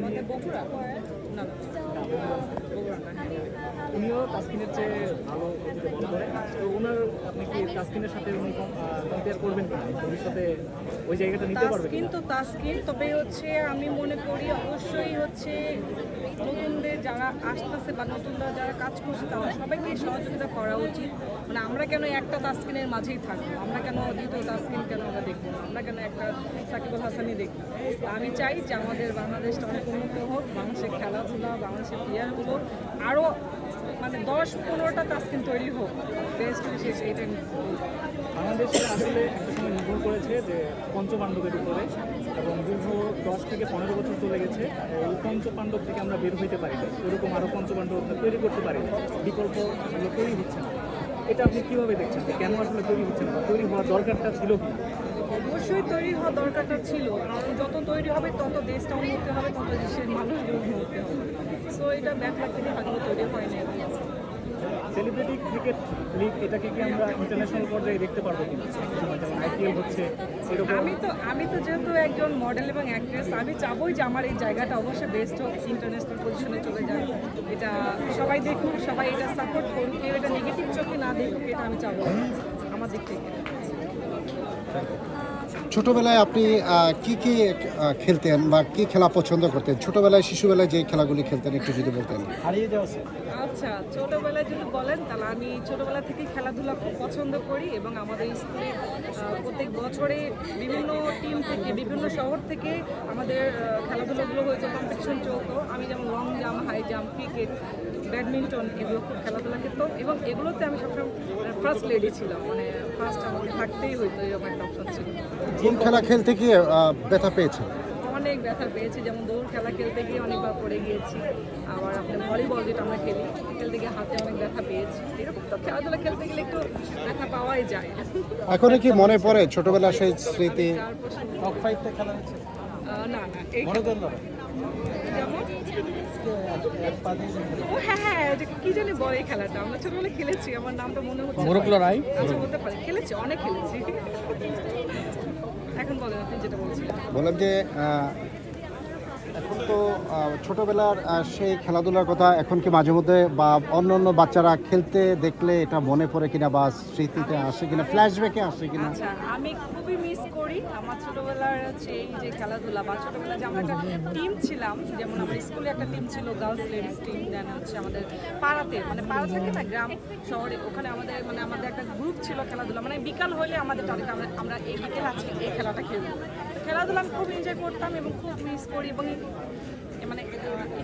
আমাদের বগুড়া না না, বগুড়া না। উনিও তাসকিনের চেয়ে ভালো গতিতে বল করে, তো ওনার আপনি কি তাসকিনের সাথে উনি কম্পেয়ার করবেন কিনা ভবিষ্যতে ওই জায়গাটা নিতে পারবে তাসকিন কিনা? তো তাসকিন, তবে হচ্ছে আমি মনে করি অবশ্যই হচ্ছে নতুনদের যারা আসতেছে বা নতুনরা যারা কাজ করছে তারা সবাইকে সহযোগিতা করা উচিত। মানে আমরা কেন একটা তাসকিনের মাঝেই থাকবো, আমরা কেন দ্বিতীয় তাসকিন কেন আমরা দেখবো না, আমরা কেন একটা সাকিবুল হাসানই দেখবো। আমি চাই যে আমাদের বাংলাদেশটা অনেক উন্নত হোক, বাংলাদেশের খেলাধুলা, বাংলাদেশের প্লেয়ারগুলো আরও মানে 10-15টা তাসকিন তৈরি হোক, বেস্ট বিশেষ এটা বাংলাদেশে আসলে একটা সময় নির্ভর করেছে যে পঞ্চপাণ্ডবের উপরে, এবং দীর্ঘ 10 থেকে 15 বছর চলে গেছে এই পঞ্চপাণ্ডব থেকে আমরা বের হইতে পারি না, এরকম আরও পঞ্চপাণ্ডব আমরা তৈরি করতে পারি না, বিকল্প আসলে তৈরি হচ্ছে না। এটা আপনি কীভাবে দেখছেন যে কেন আসলে তৈরি হচ্ছে না, তৈরি হওয়ার দরকারটা ছিল কি? অবশ্যই তৈরি হওয়ার দরকারটা ছিল, কারণ যত তৈরি হবে তত দেশটা উন্নতি হবে, তত দেশের মানুষগুলো উন্নতি হবে। সো এটা ব্যাকলাগ থেকে হয়তো তৈরি হয় না। সেলিব্রিটি ক্রিকেট লিগ এটাকে কি আমরা ইন্টারন্যাশনাল পর্যায়ে দেখতে পারবো কিনা, যেমন আইপিএল হচ্ছে এরকম? আমি তো যেহেতু একজন মডেল এবং অ্যাক্ট্রেস, আমি চাবই যে আমার এই জায়গাটা অবশ্যই বেস্ট হোক, ইন্টারন্যাশনাল পজিশনে চলে যায়। এটা সবাই দেখুক, সবাই এটা সাপোর্ট করুক, কেউ এটা নেগেটিভ চোখে না দেখুক, এটা আমি চাবো আমার দিক থেকে। ছোটবেলায় আপনি কি কি খেলতেন বা কি খেলা পছন্দ করতেন? ছোটবেলায় শিশুবেলায় যে খেলাগুলি খেলতেন একটু যদি বলতেন। হারিয়ে যাওয়া আচ্ছা, ছোটোবেলায় যদি বলেন তাহলে আমি ছোটোবেলা থেকেই খেলাধুলা খুব পছন্দ করি, এবং আমাদের স্কুলে প্রত্যেক বছরে বিভিন্ন টিম থেকে বিভিন্ন শহর থেকে আমাদের খেলাধুলাগুলো হয়তো কম্পিটিশন চলতো। আমি যেমন long jump, high jump, cricket, badminton এগুলো খুব খেলাধুলা খেলতাম, এবং এগুলোতে আমি সবসময় ফার্স্ট লেডি ছিলাম, মানে ফার্স্ট আমাকে থাকতেই হইতো, এরকম একটা অপশন ছিল। কোন খেলা খেলতে গিয়ে ব্যথা পেয়েছেন? অনেক ব্যথা পেয়েছি, যেমন দৌড় খেলা খেলতে গিয়ে অনেকবার পড়ে গিয়েছি, আবার আপনার ভলিবল যেটা আমরা খেলতে গিয়ে হাতে অনেক ব্যথা পেয়েছি। এরকম তো খেলাধুলা খেলতে গেলে একটু ব্যথা পাওয়াই যায়। এখনো কি মনে পড়ে ছোটবেলার সেই স্মৃতি? টপ 5টা খেলা হচ্ছে না এই যেমন ও হ্যাঁ, এটা কি জানি বলে এই খেলাটা, আমরা ছোটবেলায় খেলেছি, আমার নামটা মনে হচ্ছে আচ্ছা হতে পারে, খেলেছি, অনেক খেলেছি। এখন বলেন আপনি যেটা বলছিলেন। বললাম যে এখন তো ছোটবেলার সেই খেলাধুলার কথা এখন কি মাঝে মধ্যে বা অন্য অন্য বাচ্চারা খেলতে দেখলে এটা মনে পড়ে কিনা বা স্মৃতিতে আসে কিনা, ফ্ল্যাশব্যাকে আসে কিনা? আচ্ছা, আমি খুবই মিস করি আমার ছোটবেলার হচ্ছে এই যে খেলাধুলা, বা ছোটবেলায় যে আমরা একটা টিম ছিলাম, যেমন আমার স্কুলে একটা টিম ছিল, গার্লস লেডিস টিম, দেন হচ্ছে আমাদের পাড়াতে, মানে পাড়া থাকে না গ্রাম শহরে, ওখানে আমাদের একটা গ্রুপ ছিল খেলাধুলা, মানে বিকাল হলে আমাদের টার্গেট আমরা এই বিকেল আজকে এই খেলাটা খেলবো। খেলাধুলা আমি খুব এনজয় করতাম এবং খুব মিস করি, এবং মানে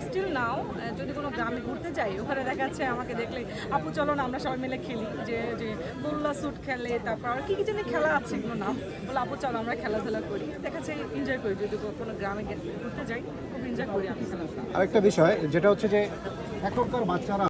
স্টিল নাও যদি কোনো গ্রামে ঘুরতে যাই, ওখানে দেখা যাচ্ছে আমাকে দেখলে আপু চলো না আমরা সবাই মিলে খেলি, যে যে গোল্লা স্যুট খেলে, তারপর আর কি কি জানি খেলা আছে, এগুলো নাম বলে আপু চলো আমরা খেলাধুলা করি, দেখা যাচ্ছে এনজয় করি। যদি কোনো গ্রামে ঘুরতে যাই খুব এনজয় করি আমি খেলাধুলা। আরেকটা বিষয় যেটা হচ্ছে যে এখনকার বাচ্চারা